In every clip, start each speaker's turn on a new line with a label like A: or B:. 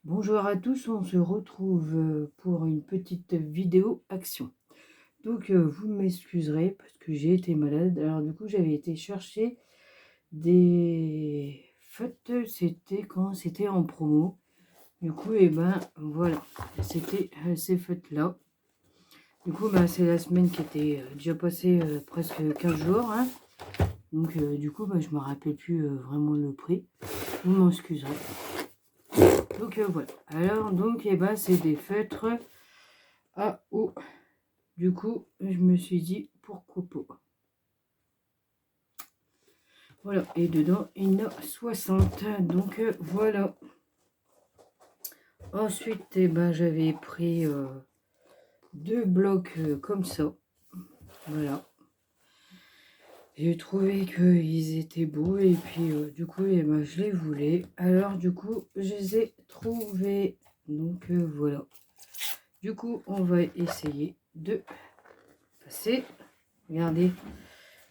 A: Bonjour à tous, on se retrouve pour une petite vidéo action. Donc vous m'excuserez parce que j'ai été malade. Alors du coup j'avais été chercher des fêtes, c'était quand c'était en promo. Du coup et ben voilà, c'était ces fêtes là. Du coup c'est la semaine qui était déjà passée presque 15 jours. Hein. Donc du coup je me rappelle plus vraiment le prix. Vous m'excuserez. Donc voilà. Alors donc c'est des feutres à eau. Du coup, je me suis dit pourquoi pas. Voilà, et dedans il y en a 60. Donc voilà. Ensuite, j'avais pris deux blocs comme ça. Voilà. J'ai trouvé qu'ils étaient beaux et puis du coup, je les voulais. Alors du coup, je les ai trouvés. Donc voilà. Du coup, on va essayer de passer. Regardez,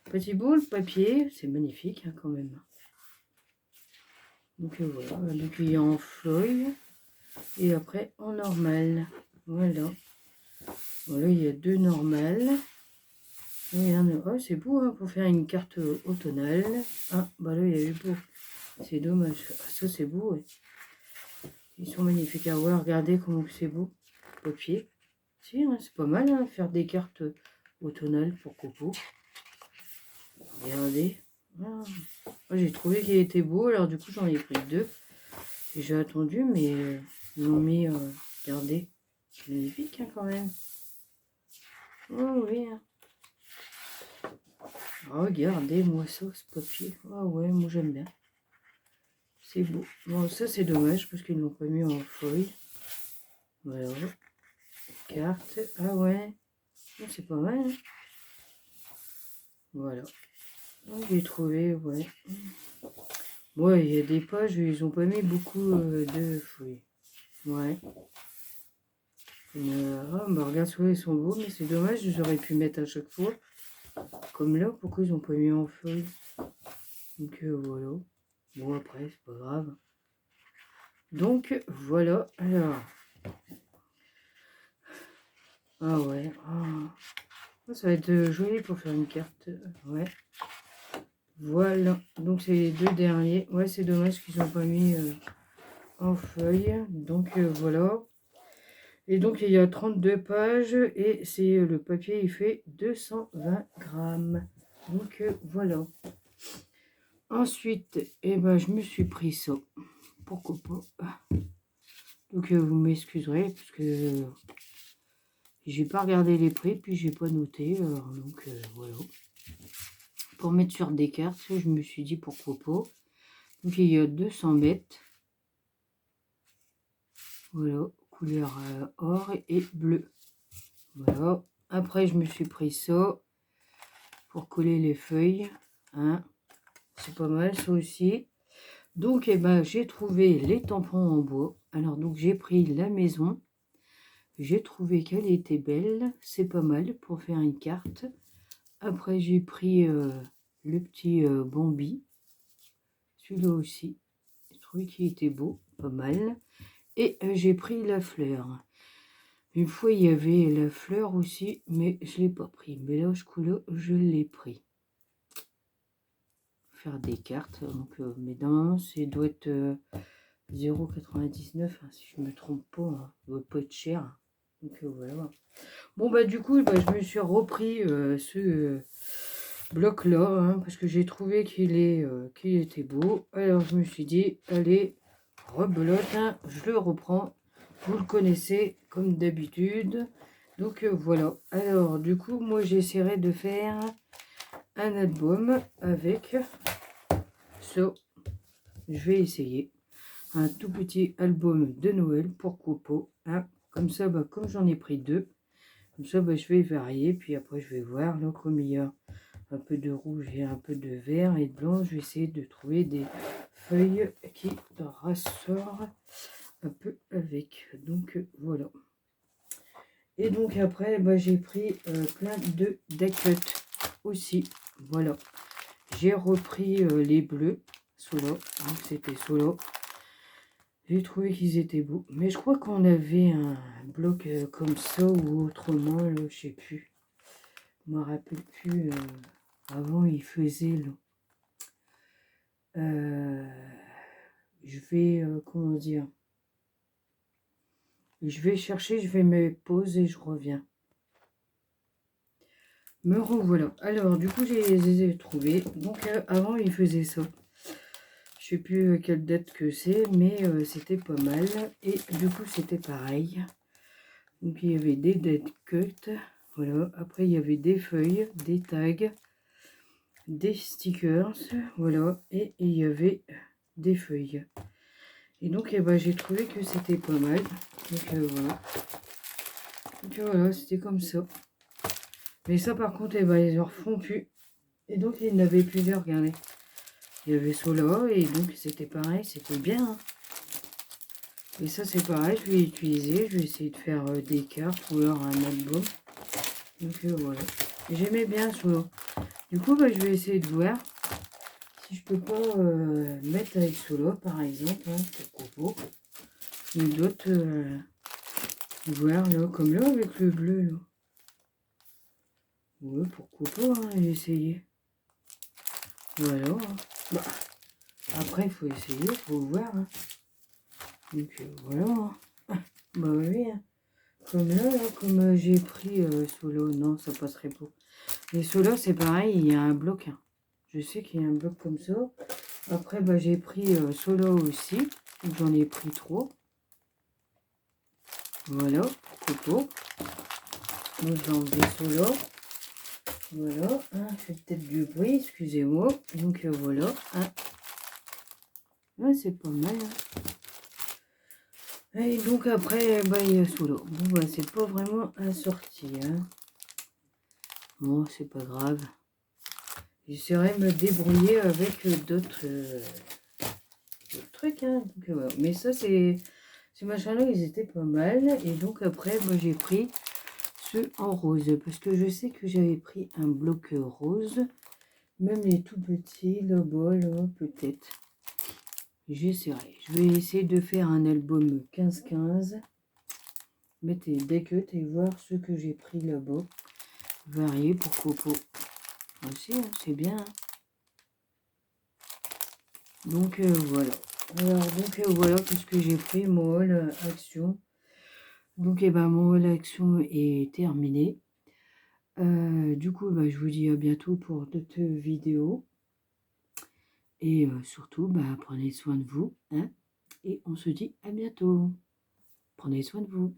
A: petit boule papier, c'est magnifique hein, quand même. Donc voilà, donc il y a en feuille et après en normal. Voilà. Voilà, il y a deux normales. Regardez, oh, c'est beau hein, pour faire une carte automnale. Ah, bah là, il y a eu beau. C'est dommage. Ah, ça, c'est beau, ouais. Ils sont magnifiques à voir. Regardez comment c'est beau. Papier. Si, hein, c'est pas mal, hein, faire des cartes automnales pour Coco. Regardez. Ah. J'ai trouvé qu'il était beau, alors du coup, j'en ai pris deux. Et j'ai attendu, mais ils m'ont mis... regardez. C'est magnifique, hein, quand même. Oh oui, hein. Regardez-moi ça, ce papier. Ah ouais, moi j'aime bien. C'est beau. Bon, ça c'est dommage parce qu'ils ne l'ont pas mis en feuille. Voilà. Carte. Ah ouais. C'est pas mal. Hein. Voilà. Donc j'ai trouvé, ouais. Ouais, il y a des pages où ils n'ont pas mis beaucoup de feuilles. Ouais. Regarde, ils sont beaux, mais c'est dommage, j'aurais pu mettre à chaque fois. Comme là, pourquoi ils n'ont pas mis en feuille? Donc voilà. Bon après, c'est pas grave. Donc voilà. Alors. Ah ouais. Oh. Ça va être joli pour faire une carte. Ouais. Voilà. Donc c'est les deux derniers. Ouais, c'est dommage qu'ils n'ont pas mis en feuille. Donc voilà. Et donc il y a 32 pages et c'est le papier il fait 220 grammes. Donc voilà. Ensuite, je me suis pris ça. Pourquoi pas. Donc vous m'excuserez parce que j'ai pas regardé les prix puis j'ai pas noté. Alors, donc voilà. Pour mettre sur des cartes, je me suis dit pourquoi pas. Donc il y a 200 mètres. Voilà, couleur or et bleu. Voilà. Après, je me suis pris ça pour coller les feuilles. Hein. C'est pas mal, ça aussi. Donc, j'ai trouvé les tampons en bois. Alors, donc, j'ai pris la maison. J'ai trouvé qu'elle était belle. C'est pas mal pour faire une carte. Après, j'ai pris le petit Bambi. Celui-là aussi. J'ai trouvé qu'il était beau. Pas mal. Et j'ai pris la fleur. Une fois, il y avait la fleur aussi, mais je ne l'ai pas pris. Mais là, ce coup-là, je l'ai pris. Faire des cartes. Donc, mais normalement, ça doit être 0,99, hein, si je ne me trompe pas. Hein. Ça doit pas être cher. Donc, voilà. Bon, du coup, je me suis repris ce bloc-là, hein, parce que j'ai trouvé qu'il était beau. Alors, je me suis dit, allez, rebelote, hein, je le reprends. Vous le connaissez comme d'habitude. Donc voilà. Alors du coup, moi j'essaierai de faire un album avec ça. Je vais essayer. Un tout petit album de Noël pour Coco. Hein. Comme ça, comme j'en ai pris deux. Comme ça, je vais varier. Puis après, je vais voir. Donc comme il y a un peu de rouge et un peu de vert et de blanc, je vais essayer de trouver des feuilles qui rassortent un peu avec. Donc voilà. Et donc après, j'ai pris plein de deck cut aussi. Voilà. J'ai repris les bleus solo. Donc c'était solo. J'ai trouvé qu'ils étaient beaux. Mais je crois qu'on avait un bloc comme ça ou autrement, là, je sais plus. Je me rappelle plus. Avant, il faisait là. Je vais, comment dire, je vais chercher, je vais me poser et je reviens. Me revoilà. Alors, du coup, je les ai trouvés. Donc, avant, il faisait ça. Je sais plus quelle date que c'est, mais c'était pas mal. Et du coup, c'était pareil. Donc, il y avait des dead cuts. Voilà. Après, il y avait des feuilles, des tags, des stickers. Voilà. Et il y avait des feuilles. Et donc, eh ben, j'ai trouvé que c'était pas mal. Donc, voilà. Donc, voilà, c'était comme ça. Mais ça, par contre, eh ben, ils en refont plus. Et donc, il y en avait plusieurs, regardez. Il y avait ceux-là, et donc, c'était pareil, c'était bien. Hein. Et ça, c'est pareil, je vais utiliser. Je vais essayer de faire des cartes ou alors un album. Donc, voilà. J'aimais bien ceux-là. Du coup, bah, je vais essayer de voir si je peux pas mettre avec ceux-là, par exemple, hein, pour Coco. Ou d'autres, voir, là, comme là, avec le bleu, là. Ouais, pourquoi pas, hein, essayer. Voilà. Hein. Bah, après, il faut essayer, il faut voir. Hein. Donc, voilà. Hein. Bah oui. Hein. Comme là, comme j'ai pris solo. Non, ça passerait pas. Et solo, c'est pareil, il y a un bloc. Hein. Je sais qu'il y a un bloc comme ça. Après, bah, j'ai pris solo aussi. J'en ai pris 3. Voilà, Coco. Donc, j'ai enlevé solo. Voilà, hein, je fais peut-être du bruit, excusez-moi. Donc voilà. Hein. Ouais, c'est pas mal. Hein. Et donc après, bah, il y a solo. Bon, bah, c'est pas vraiment assorti. Hein. Bon, c'est pas grave. J'essaierai de me débrouiller avec d'autres trucs. Hein. Donc, voilà. Mais ça, ces machins-là, ils étaient pas mal. Et donc après, moi, j'ai pris ceux en rose. Parce que je sais que j'avais pris un bloc rose. Même les tout petits, là-bas, là, peut-être. J'essaierai. Je vais essayer de faire un album 15-15. Mettez des cuts et voir ce que j'ai pris là-bas. Varié pour Coco. Aussi, hein, c'est bien. Hein. Donc voilà. Alors donc voilà ce que j'ai pris. Mon haul action. Donc mon haul action est terminé. Du coup je vous dis à bientôt pour d'autres vidéos. Et surtout prenez soin de vous. Hein, et on se dit à bientôt. Prenez soin de vous.